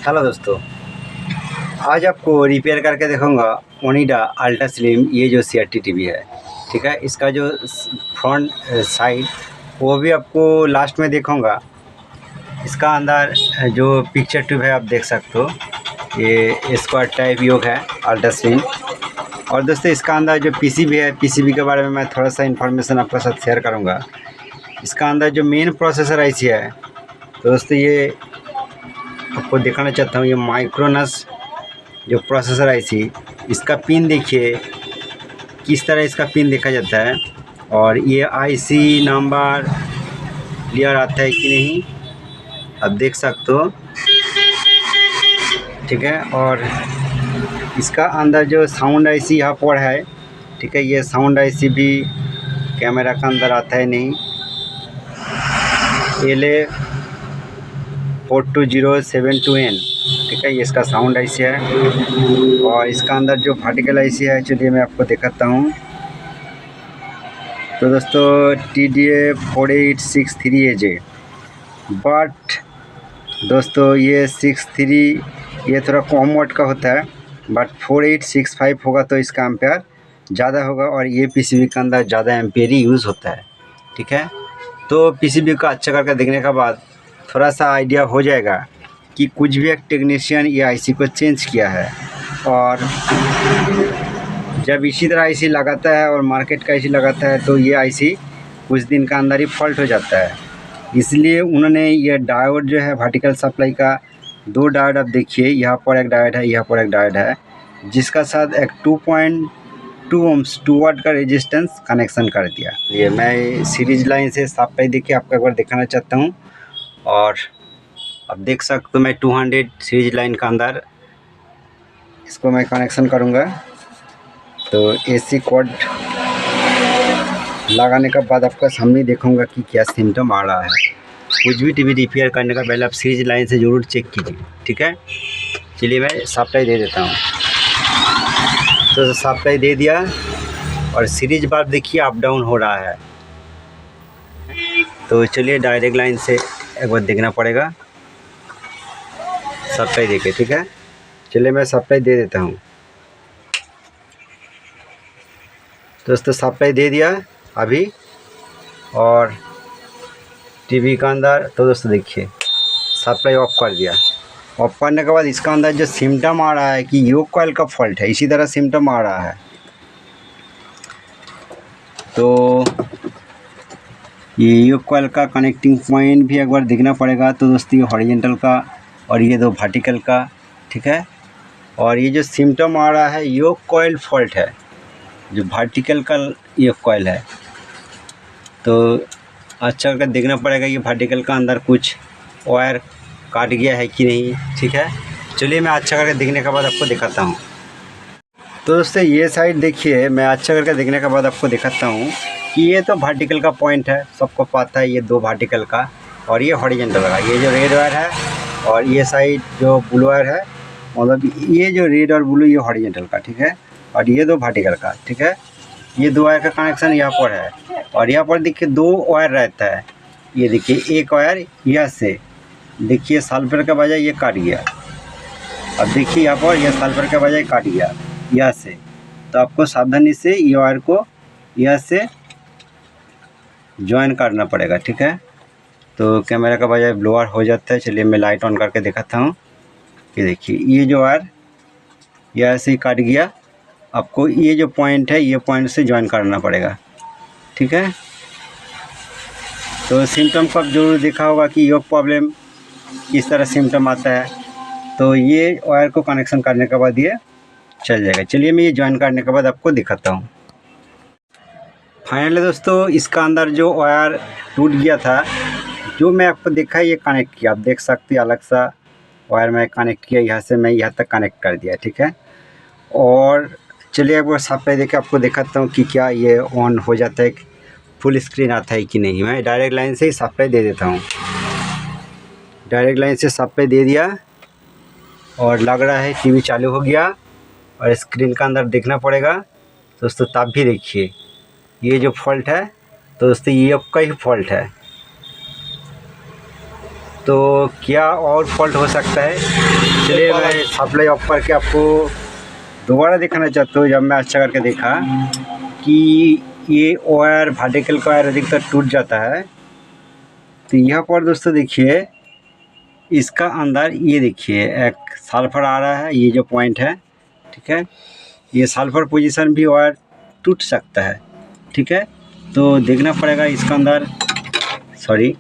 Hello दोस्तों, आज आपको रिपेयर करके दिखाऊंगा ओनिडा अल्ट्रा स्लिम ये जो CRT टीवी है। ठीक है, इसका जो फ्रंट साइड वो भी आपको लास्ट में दिखाऊंगा। इसका अंदर जो पिक्चर ट्यूब है आप देख सकते हो, ये स्क्वायर टाइप योग है अल्ट्रा स्लिम। और दोस्तों इसका अंदर जो PCB है, PCB के बारे में मैं थोड़ा सा इन्फॉर्मेशन आपके साथ शेयर करूँगा। इसका अंदर जो मेन प्रोसेसर IC है, तो दोस्तों ये आपको दिखाना चाहता हूँ। ये माइक्रोनस जो प्रोसेसर IC, इसका पिन देखिए किस तरह इसका पिन देखा जाता है। और ये IC नंबर क्लियर आता है कि नहीं आप देख सकते हो। ठीक है, और इसका अंदर जो साउंड IC यहाँ पर है, ठीक है, ये साउंड IC भी कैमरा का अंदर आता है नहीं। LA42072N, ठीक है, ये इसका साउंड IC है। और इसका अंदर जो वर्टिकल IC है, चलिए मैं आपको दिखाता हूँ। तो दोस्तों TDA4863AJ, बट दोस्तों ये 63 ये थोड़ा कम वाट का होता है, बट 4865 होगा तो इसका एम्पेयर ज़्यादा होगा। और ये PCB के अंदर ज़्यादा एम्पेयर ही यूज़ होता है। ठीक है, तो PCB का अच्छा करके देखने के बाद थोड़ा सा आइडिया हो जाएगा कि कुछ भी एक टेक्नीशियन ये IC को चेंज किया है। और जब इसी तरह IC लगाता है और मार्केट का IC लगाता है तो ये IC कुछ दिन का अंदर ही फॉल्ट हो जाता है। इसलिए उन्होंने ये डायोड जो है वर्टिकल सप्लाई का, दो डायोड आप देखिए, यहाँ पर एक डायोड है, यहाँ पर एक डायोड है, जिसका साथ एक 2.2 ohms 2 वाट का रेजिस्टेंस कनेक्शन कर दिया। ये मैं सीरीज लाइन से सप्लाई देखिए आपको एक बार दिखाना चाहता हूँ। और अब देख सकते हो मैं 200 सीरीज लाइन का अंदर इसको मैं कनेक्शन करूँगा। तो AC कोड लगाने के बाद आपका सामने देखूँगा कि क्या सिम्टम आ रहा है। कुछ भी टीवी रिपेयर करने का पहले आप सीरीज लाइन से ज़रूर चेक कीजिए। ठीक है, चलिए मैं सप्लाई दे देता हूँ। तो सप्लाई दे दिया और सीरीज बार देखिए अप डाउन हो रहा है। तो चलिए डायरेक्ट लाइन से एक बार देखना पड़ेगा सप्लाई देके। ठीक है, चलिए मैं सप्लाई दे देता हूँ। दोस्तों सप्लाई दे दिया अभी, और टीवी का अंदर तो दोस्तों देखिए सप्लाई ऑफ कर दिया। ऑफ करने के बाद इसका अंदर जो सिम्टम आ रहा है कि योक कॉइल का फॉल्ट है, इसी तरह सिम्टम आ रहा है। तो ये योक कॉइल का कनेक्टिंग पॉइंट भी एक बार देखना पड़ेगा। तो दोस्तों ये हॉरिजॉन्टल का और ये दो वर्टिकल का। ठीक है, और ये जो सिम्टम आ रहा है योक कॉइल फॉल्ट है, जो वर्टिकल का योक कॉइल है। तो अच्छा करके देखना पड़ेगा ये वर्टिकल का अंदर कुछ वायर काट गया है कि नहीं। ठीक है, चलिए मैं अच्छा करके देखने के बाद आपको दिखाता हूँ। तो दोस्तों ये साइड देखिए, मैं अच्छा करके देखने के बाद आपको दिखाता हूँ कि ये तो वर्टिकल का पॉइंट है, सबको पता है, ये दो वर्टिकल का और ये हॉरिजॉन्टल का। ये जो रेड वायर है और ये साइड जो ब्लू वायर है, मतलब ये जो रेड और ब्लू ये हॉरिजॉन्टल का। ठीक है, और ये दो वर्टिकल का। ठीक है, ये दो वायर का कनेक्शन यहाँ पर है। और यहाँ पर देखिए दो वायर रहता है। ये देखिए एक वायर यहाँ से देखिए सल्फर के बजाय ये काट गया। अब देखिए यहाँ पर ये सल्फर के बजाय काट गया यहाँ से। तो आपको सावधानी से ये वायर को यहाँ से ज्वाइन करना पड़ेगा। ठीक है, तो कैमरा का बजाय ब्लोअर हो जाता है। चलिए मैं लाइट ऑन करके दिखाता हूँ कि देखिए ये जो वायर यहाँ से काट गया, आपको ये जो पॉइंट है ये पॉइंट से ज्वाइन करना पड़ेगा। ठीक है, तो सिम्टम को आप जरूर देखा होगा कि योक प्रॉब्लम किस तरह सिम्टम आता है। तो ये वायर को कनेक्शन करने के बाद ये चल जाएगा। चलिए मैं ये ज्वाइन करने के बाद आपको दिखाता हूँ। फाइनली दोस्तों इसका अंदर जो वायर टूट गया था, जो मैं आपको देखा ये कनेक्ट किया, आप देख सकते हैं अलग सा वायर मैं कनेक्ट किया, यहाँ से मैं यहाँ तक कनेक्ट कर दिया। ठीक है, और चलिए एक बार सप्लाई देके आपको दिखाता हूँ कि क्या ये ऑन हो जाता है, फुल स्क्रीन आता है कि नहीं। मैं डायरेक्ट लाइन से ही सप्लाई दे देता हूँ। डायरेक्ट लाइन से सप्लाई दे दिया और लग रहा है टीवी चालू हो गया। और स्क्रीन का अंदर देखना पड़ेगा दोस्तों, तब भी देखिए ये जो फॉल्ट है तो दोस्तों ये आपका ही फॉल्ट है। तो क्या और फॉल्ट हो सकता है, चलिए मैं सप्लाई ऑफ करके आपको दोबारा दिखाना चाहता हूँ। जब मैं अच्छा करके देखा कि ये वायर वर्टिकल का वायर अधिकतर टूट जाता है, तो यहाँ पर दोस्तों देखिए इसका अंदर ये देखिए एक सल्फर आ रहा है, ये जो पॉइंट है, ठीक है, ये सल्फर पोजीशन भी वायर टूट सकता है, ठीक है। तो देखना पड़ेगा इसका अंदर, सॉरी,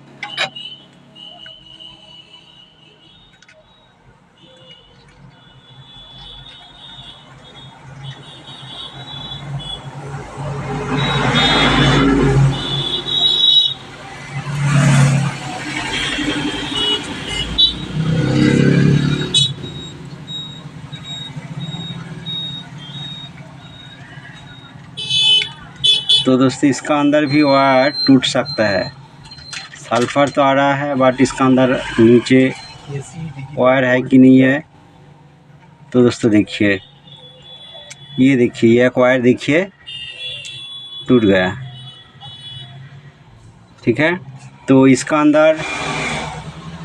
तो दोस्तों इसका अंदर भी वायर टूट सकता है। सल्फर तो आ रहा है बट इसका अंदर नीचे वायर है कि नहीं है। तो दोस्तों देखिए, ये देखिए एक वायर देखिए टूट गया, ठीक है। तो इसका अंदर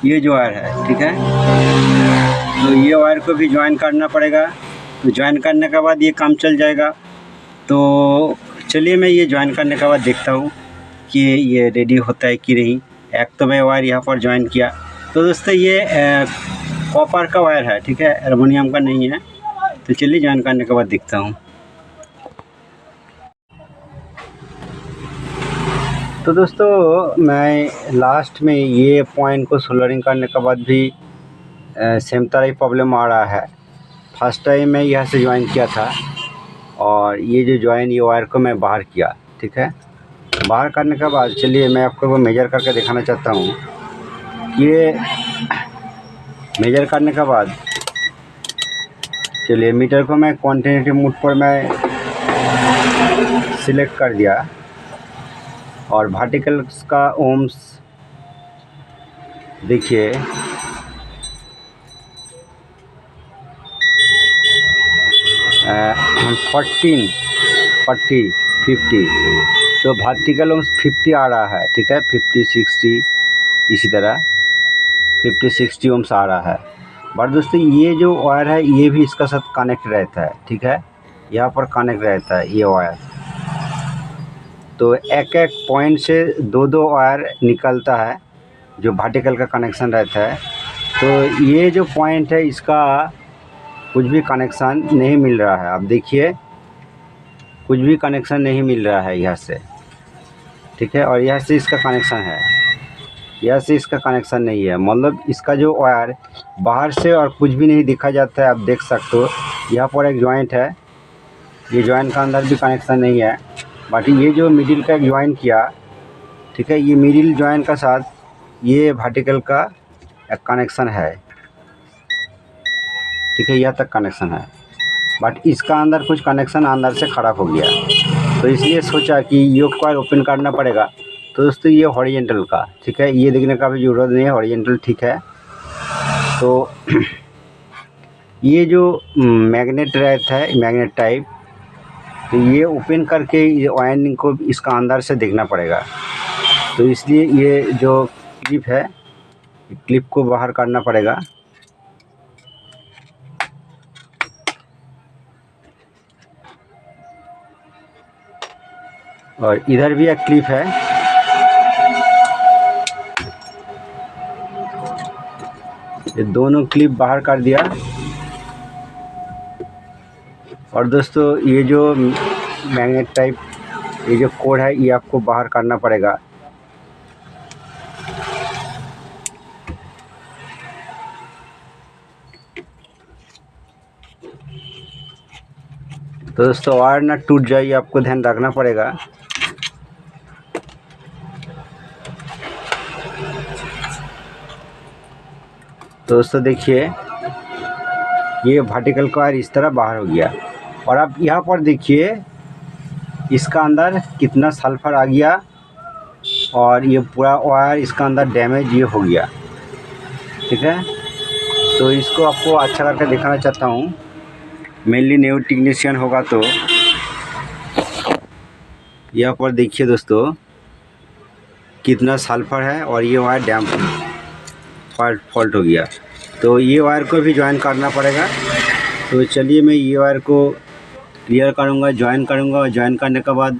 ये जो वायर है, ठीक है, तो ये वायर को भी ज्वाइन करना पड़ेगा। तो ज्वाइन करने के बाद ये काम चल जाएगा। तो चलिए मैं ये ज्वाइन करने के बाद देखता हूँ कि ये रेडी होता है कि नहीं। एक तो मैं वायर यहाँ पर ज्वाइन किया, तो दोस्तों ये कॉपर का वायर है, ठीक है, एल्युमिनियम का नहीं है। तो चलिए ज्वाइन करने के बाद देखता हूँ। तो दोस्तों मैं लास्ट में ये पॉइंट को सोल्डरिंग करने के बाद भी सेम तरह ही प्रॉब्लम आ रहा है। फर्स्ट टाइम मैं यहाँ से ज्वाइन किया था और ये जो ज्वाइन ये वायर को मैं बाहर किया, ठीक है। बाहर करने के बाद चलिए मैं आपको वो मेजर करके दिखाना चाहता हूँ। ये मेजर करने के बाद चलिए मीटर को मैं क्वांटिटी मोड पर मैं सिलेक्ट कर दिया और वर्टिकल का ओम्स देखिए 14, 40, 50, तो वर्टिकल ओम्स 50 आ रहा है, ठीक है, 50, 60, इसी तरह 50, 60 ओम्स आ रहा है। बट दोस्तों ये जो वायर है ये भी इसका साथ कनेक्ट रहता है, ठीक है, यहाँ पर कनेक्ट रहता है ये वायर। तो एक एक पॉइंट से दो दो वायर निकलता है जो वर्टिकल का कनेक्शन रहता है। तो ये जो पॉइंट है इसका कुछ भी कनेक्शन नहीं मिल रहा है। आप देखिए कुछ भी कनेक्शन नहीं मिल रहा है यहाँ से, ठीक है, और यहाँ से इसका कनेक्शन है, यहाँ से इसका कनेक्शन नहीं है। मतलब इसका जो वायर बाहर से और कुछ भी नहीं दिखा जाता है। आप देख सकते हो यहाँ पर एक जॉइंट है, ये जॉइंट का अंदर भी कनेक्शन नहीं है। बट ये जो मिडिल का एक ज्वाइन किया, ठीक है, ये मिडिल ज्वाइन का साथ ये वर्टिकल का एक कनेक्शन है, ठीक है, यहाँ तक कनेक्शन है। बट इसका अंदर कुछ कनेक्शन अंदर से ख़राब हो गया, तो इसलिए सोचा कि योक कॉइल ओपन करना पड़ेगा। तो दोस्तों ये हॉरिजेंटल का, ठीक है, ये देखने का भी ज़रूरत नहीं है, हॉरिजेंटल ठीक है। तो ये जो मैग्नेट रहता है, मैग्नेट टाइप, तो ये ओपन करके ये वायरिंग को इसका अंदर से देखना पड़ेगा। तो इसलिए ये जो क्लिप है, क्लिप को बाहर करना पड़ेगा। और इधर भी एक क्लिप है, ये दोनों क्लिप बाहर कर दिया। और दोस्तों ये जो मैग्नेट टाइप ये जो कोड है ये आपको बाहर करना पड़ेगा। तो दोस्तों वायर ना टूट जाए, ये आपको ध्यान रखना पड़ेगा। तो दोस्तों देखिए ये वर्टिकल का वायर इस तरह बाहर हो गया। और आप यहाँ पर देखिए इसका अंदर कितना सल्फर आ गया और ये पूरा वायर इसका अंदर डैमेज ये हो गया, ठीक है। तो इसको आपको अच्छा करके दिखाना चाहता हूँ। मेनली न्यू टेक्नीशियन होगा तो यहाँ पर देखिए दोस्तों कितना सल्फर है और ये वायर डैम्प पार्ट फॉल्ट हो गया, तो ये वायर को भी ज्वाइन करना पड़ेगा। तो चलिए मैं ये वायर को क्लियर करूँगा, ज्वाइन करूँगा, और ज्वाइन करने के बाद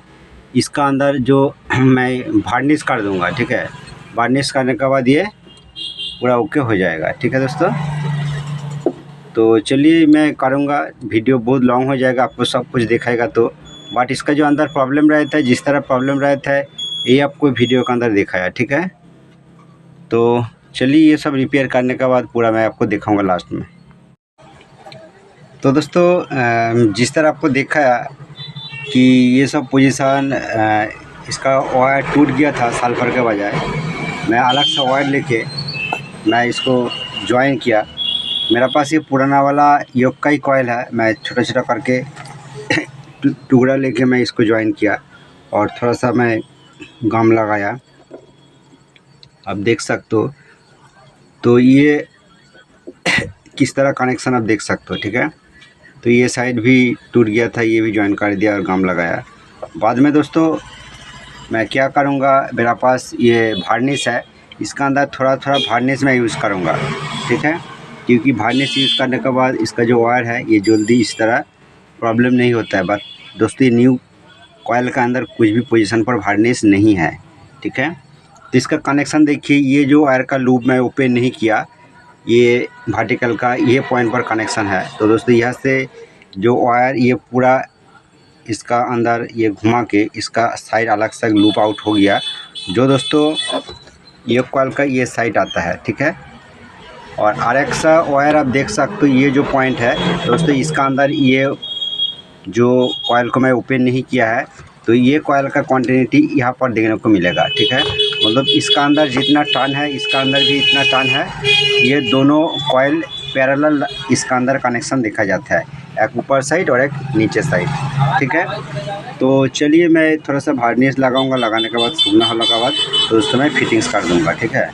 इसका अंदर जो मैं वार्निश कर दूँगा, ठीक है। वार्निश करने के बाद ये पूरा ओके हो जाएगा, ठीक है दोस्तों। तो चलिए मैं करूँगा, वीडियो बहुत लॉन्ग हो जाएगा, आपको सब कुछ दिखाएगा तो, बट इसका जो अंदर प्रॉब्लम रहता है, जिस तरह प्रॉब्लम रहता है, ये आपको वीडियो के अंदर दिखाया, ठीक है। तो चलिए ये सब रिपेयर करने के बाद पूरा मैं आपको दिखाऊंगा लास्ट में। तो दोस्तों जिस तरह आपको देखा कि ये सब पोजीशन इसका वायर टूट गया था सल्फर के बजाय, मैं अलग से वायर लेके मैं इसको ज्वाइन किया। मेरा पास ये पुराना वाला योग का ही कॉइल है, मैं छोटा छोटा करके टुकड़ा लेके मैं इसको ज्वाइन किया और थोड़ा सा मैं गम लगाया, आप देख सकते हो। तो ये किस तरह कनेक्शन आप देख सकते हो, ठीक है। तो ये साइड भी टूट गया था, ये भी ज्वाइन कर दिया और गम लगाया। बाद में दोस्तों मैं क्या करूँगा, मेरा पास ये वार्निश है, इसका अंदर थोड़ा थोड़ा वार्निश मैं यूज़ करूँगा, ठीक है। क्योंकि वार्निश यूज़ करने के बाद इसका जो वायर है ये जल्दी इस तरह प्रॉब्लम नहीं होता है। बट दोस्तों ये न्यू कॉइल का अंदर कुछ भी पोजीशन पर वार्निश नहीं है, ठीक है। तो इसका कनेक्शन देखिए, ये जो वायर का लूप मैं ओपन नहीं किया, ये वर्टिकल का ये पॉइंट पर कनेक्शन है। तो दोस्तों यहाँ से जो वायर ये पूरा इसका अंदर ये घुमा के इसका साइड अलग से लूप आउट हो गया, जो दोस्तों ये कॉइल का ये साइड आता है, ठीक है। और RX वायर आप देख सकते हो, ये जो पॉइंट है दोस्तों, इसका अंदर ये जो कॉइल को मैं ओपन नहीं किया है, तो ये कॉइल का क्वांटिटी यहाँ पर देखने को मिलेगा, ठीक है। मतलब इसका अंदर जितना टर्न है, इसका अंदर भी इतना टर्न है। ये दोनों कॉइल पैरेलल इसका अंदर कनेक्शन देखा जाता है, एक ऊपर साइड और एक नीचे साइड, ठीक है। तो चलिए मैं थोड़ा सा वार्निश लगाऊंगा, लगाने के बाद सूखना होने के बाद तो दोस्तों मैं फिटिंग्स कर दूंगा, ठीक है।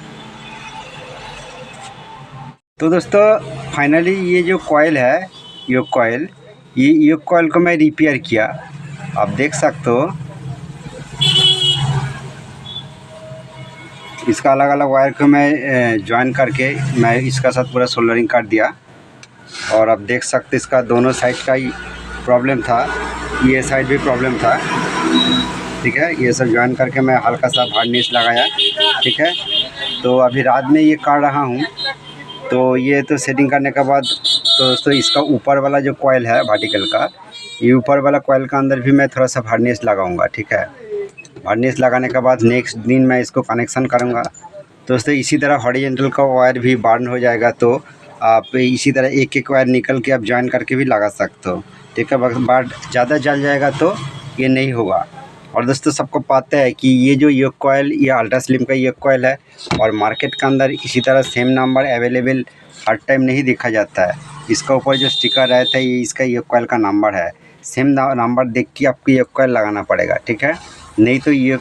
तो दोस्तों फाइनली ये जो कॉइल है, ये कॉइल को मैं रिपेयर किया, आप देख सकते हो। इसका अलग अलग वायर को मैं ज्वाइन करके मैं इसका साथ पूरा सोल्डरिंग कर दिया, और आप देख सकते इसका दोनों साइड का ही प्रॉब्लम था, ये साइड भी प्रॉब्लम था, ठीक है। ये सब ज्वाइन करके मैं हल्का सा वार्निश लगाया, ठीक है। तो अभी रात में ये कर रहा हूँ। तो ये तो सेटिंग करने के बाद तो दोस्तों इसका ऊपर वाला जो कॉइल है वर्टिकल का, ये ऊपर वाला कॉइल का अंदर भी मैं थोड़ा सा वार्निश लगाऊंगा, ठीक है। वार्निश लगाने के बाद नेक्स्ट दिन मैं इसको कनेक्शन करूंगा। दोस्तों इसी तरह हॉरिजॉन्टल का वायर भी बर्न हो जाएगा, तो आप इसी तरह एक एक वायर निकल के आप ज्वाइन करके भी लगा सकते हो, ठीक है। बट ज़्यादा जल जाएगा तो ये नहीं होगा। और दोस्तों सबको पता है कि ये जो योग कॉइल, ये अल्ट्रा स्लिम का योग कॉइल है, और मार्केट के अंदर इसी तरह सेम नंबर अवेलेबल हर टाइम नहीं देखा जाता है। इसका ऊपर जो स्टिकर रहता है ये इसका योग कॉइल का नंबर है, सेम नंबर देख के आपको योग कॉइल लगाना पड़ेगा, ठीक है। नहीं तो ये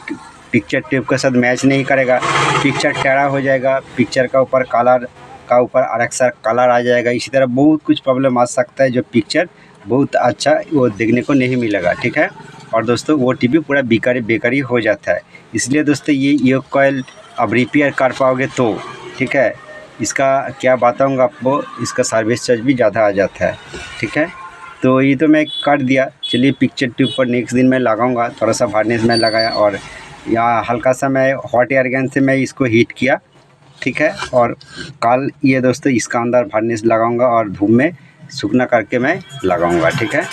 पिक्चर ट्यूब के साथ मैच नहीं करेगा, पिक्चर टेढ़ा हो जाएगा, पिक्चर का ऊपर कलर का ऊपर RX कलर आ जाएगा। इसी तरह बहुत कुछ प्रॉब्लम आ सकता है, जो पिक्चर बहुत अच्छा वो देखने को नहीं मिलेगा, ठीक है। और दोस्तों वो टीवी पूरा बेकारी हो जाता है। इसलिए दोस्तों ये योग कॉइल अब रिपेयर कर पाओगे तो, ठीक है। इसका क्या बताऊंगा आपको, इसका सर्विस चार्ज भी ज़्यादा आ जाता है, ठीक है। तो ये तो मैं कर दिया। चलिए पिक्चर ट्यूब पर नेक्स्ट दिन मैं लगाऊंगा, थोड़ा सा वार्निश मैं लगाया, और यहाँ हल्का सा मैं हॉट एयर गन से मैं इसको हीट किया, ठीक है। और कल ये दोस्तों इसका अंदर वार्निश लगाऊंगा और धूप में सूखना करके मैं लगाऊंगा, ठीक है।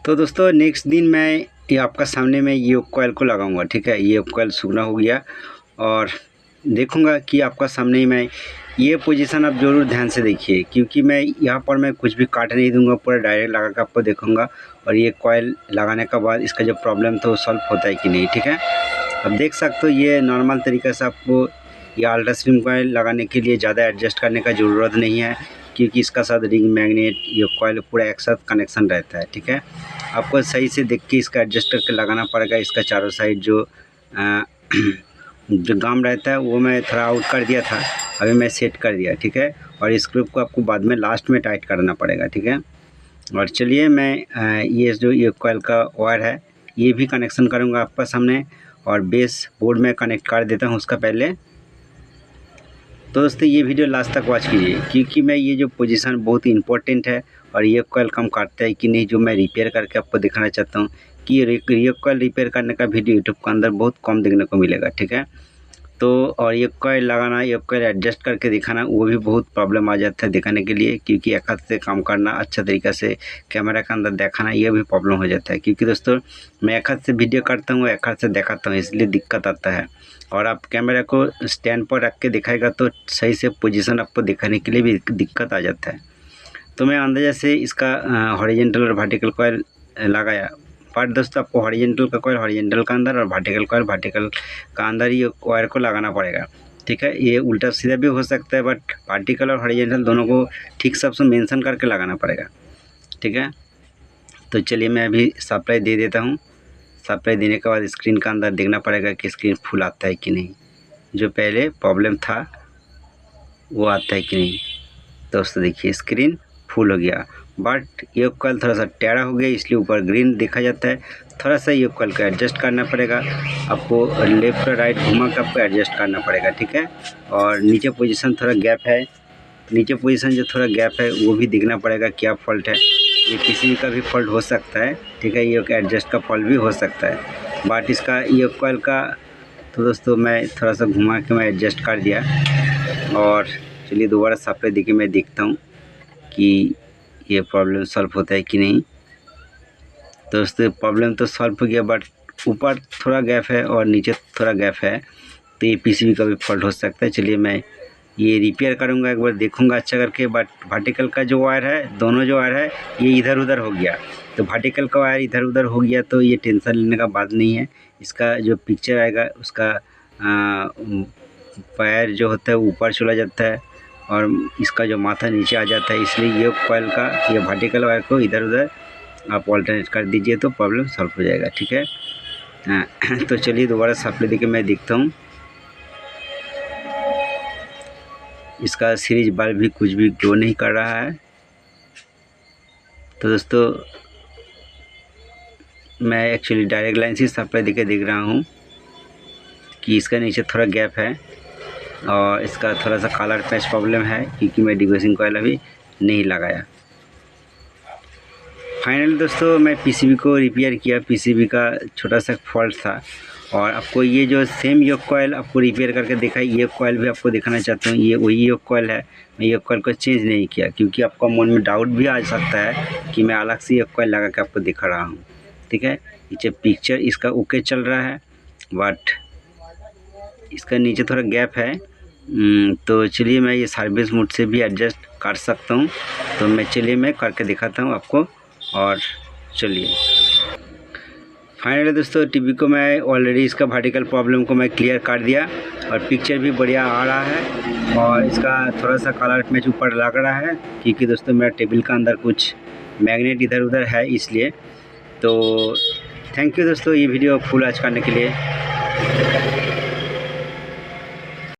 तो दोस्तों नेक्स्ट दिन मैं ये आपका सामने में ये कॉइल को लगाऊंगा, ठीक है। ये कॉइल सूखना हो गया और देखूंगा कि आपका सामने ही मैं ये पोजीशन आप ज़रूर ध्यान से देखिए, क्योंकि मैं यहाँ पर मैं कुछ भी काट नहीं दूंगा, पूरा डायरेक्ट लगा कर आपको देखूंगा। और ये कॉइल लगाने के बाद इसका जो प्रॉब्लम था वो सॉल्व होता है कि नहीं, ठीक है। अब देख सकते हो ये नॉर्मल तरीके से आपको ये अल्ट्रा स्लिम कॉइल लगाने के लिए ज़्यादा एडजस्ट करने का ज़रूरत नहीं है, क्योंकि इसका साथ रिंग मैग्नेट ये कॉइल पूरा एक साथ कनेक्शन रहता है, ठीक है। आपको सही से देख के इसका एडजस्ट करके लगाना पड़ेगा। इसका चारों साइड जो गम रहता है वो मैं थोड़ा आउट कर दिया था, अभी मैं सेट कर दिया, ठीक है। और इस ग्रुप को आपको बाद में लास्ट में टाइट करना पड़ेगा, ठीक है। और चलिए मैं ये जो ये कॉइल का वायर है ये भी कनेक्शन करूँगा आपका सामने, और बेस बोर्ड में कनेक्ट कर देता हूँ उसका पहले। तो दोस्तों ये वीडियो लास्ट तक वॉच कीजिए, क्योंकि मैं ये जो पोजीशन बहुत ही इंपॉर्टेंट है और ये कॉइल कम काटता है कि नहीं, जो मैं रिपेयर करके आपको दिखाना चाहता हूँ कि ये कॉइल रिपेयर करने का वीडियो यूट्यूब के अंदर बहुत कम देखने को मिलेगा, ठीक है। तो और ये कॉइल लगाना, ये कॉइल एडजस्ट करके दिखाना, वो भी बहुत प्रॉब्लम आ जाता है दिखाने के लिए, क्योंकि एक हाथ से काम करना, अच्छा तरीक़ा से कैमरा के अंदर दिखाना, ये भी प्रॉब्लम हो जाता है। क्योंकि दोस्तों मैं एक हाथ से वीडियो करता हूँ, एक हाथ से दिखाता हूँ, इसलिए दिक्कत आता है। और आप कैमरा को स्टैंड पर रख के दिखाएगा तो सही से पोजीशन आपको दिखाने के लिए भी दिक्कत आ जाता है। तो मैं अंदाज़ा से इसका हॉरिजॉन्टल और वर्टिकल कॉइल लगाया। बट दोस्तों आपको हॉरिजॉन्टल का कॉइल हॉरिजॉन्टल का अंदर और वर्टिकल कॉइल वर्टिकल का अंदर ये वायर को लगाना पड़ेगा, ठीक है। ये उल्टा सीधा भी हो सकता है, बट वर्टिकल और हॉरिजॉन्टल दोनों को ठीक से मेंशन करके लगाना पड़ेगा, ठीक है। तो चलिए मैं अभी सप्लाई दे देता हूँ। सप्लाई देने के बाद स्क्रीन का अंदर देखना पड़ेगा कि स्क्रीन फुल आता है कि नहीं, जो पहले प्रॉब्लम था वो आता है कि नहीं। दोस्तों देखिए स्क्रीन फुल हो गया, बट ये कॉइल थोड़ा सा टेढ़ा हो गया, इसलिए ऊपर ग्रीन देखा जाता है। थोड़ा सा ये कॉइल को एडजस्ट करना पड़ेगा आपको, लेफ़्ट और राइट घुमा के आपको एडजस्ट करना पड़ेगा, ठीक है। और नीचे पोजीशन थोड़ा गैप है, नीचे पोजीशन जो थोड़ा गैप है वो भी देखना पड़ेगा क्या फॉल्ट है। ये किसी का भी फॉल्ट हो सकता है, ठीक है। ये एडजस्ट का फॉल्ट भी हो सकता है, बट इसका ये कॉइल का तो दोस्तों मैं थोड़ा सा घुमा के मैं एडजस्ट कर दिया। और चलिए दोबारा सप्लाई देके मैं देखता हूँ कि ये प्रॉब्लम सॉल्व होता है कि नहीं। दोस्तों प्रॉब्लम तो सॉल्व हो गया, बट ऊपर थोड़ा गैप है और नीचे थोड़ा गैप है, तो ये पीसीबी का भी फॉल्ट हो सकता है। चलिए मैं ये रिपेयर करूँगा, एक बार देखूँगा अच्छा करके। बट वर्टिकल का जो वायर है, दोनों जो वायर है ये इधर उधर हो गया, तो वर्टिकल का वायर इधर उधर हो गया तो ये टेंशन लेने का बात नहीं है। इसका जो पिक्चर आएगा उसका पैर जो होता है ऊपर चला जाता है और इसका जो माथा नीचे आ जाता है, इसलिए ये कॉइल का ये वर्टिकल वायर को इधर उधर आप ऑल्टरनेट कर दीजिए तो प्रॉब्लम सॉल्व हो जाएगा, ठीक है। तो चलिए दोबारा सप्लाई देके मैं देखता हूँ। इसका सीरीज बल्ब भी कुछ भी ग्लो नहीं कर रहा है। तो दोस्तों मैं एक्चुअली डायरेक्ट लाइन से सप्लाई देके देख रहा हूँ कि इसका नीचे थोड़ा गैप है और इसका थोड़ा सा कलर पैच प्रॉब्लम है, क्योंकि मैं डिगोसिंग कॉइल अभी नहीं लगाया। फाइनली दोस्तों मैं पीसीबी को रिपेयर किया, पीसीबी का छोटा सा फॉल्ट था। और आपको ये जो सेम योक कॉइल आपको रिपेयर करके दिखाई, ये कॉइल भी आपको दिखाना चाहता हूँ। ये वही योक कॉइल है, मैं योक कॉइल को चेंज नहीं किया, क्योंकि आपका मन में डाउट भी आ सकता है कि मैं अलग से योक कॉइल लगा के आपको दिखा रहा हूँ, ठीक है। नीचे पिक्चर इसका ओके चल रहा है, बट इसका नीचे थोड़ा गैप है। तो चलिए मैं ये सर्विस मोड से भी एडजस्ट कर सकता हूँ, तो मैं चलिए मैं करके दिखाता हूँ आपको। और चलिए फाइनली दोस्तों टीवी को मैं ऑलरेडी इसका वर्टिकल प्रॉब्लम को मैं क्लियर कर दिया और पिक्चर भी बढ़िया आ रहा है और इसका थोड़ा सा कलर मैच ऊपर लग रहा है, क्योंकि दोस्तों मेरा टेबल का अंदर कुछ मैग्नेट इधर उधर है इसलिए। तो थैंक यू दोस्तों ये वीडियो फुल वॉच करने के लिए।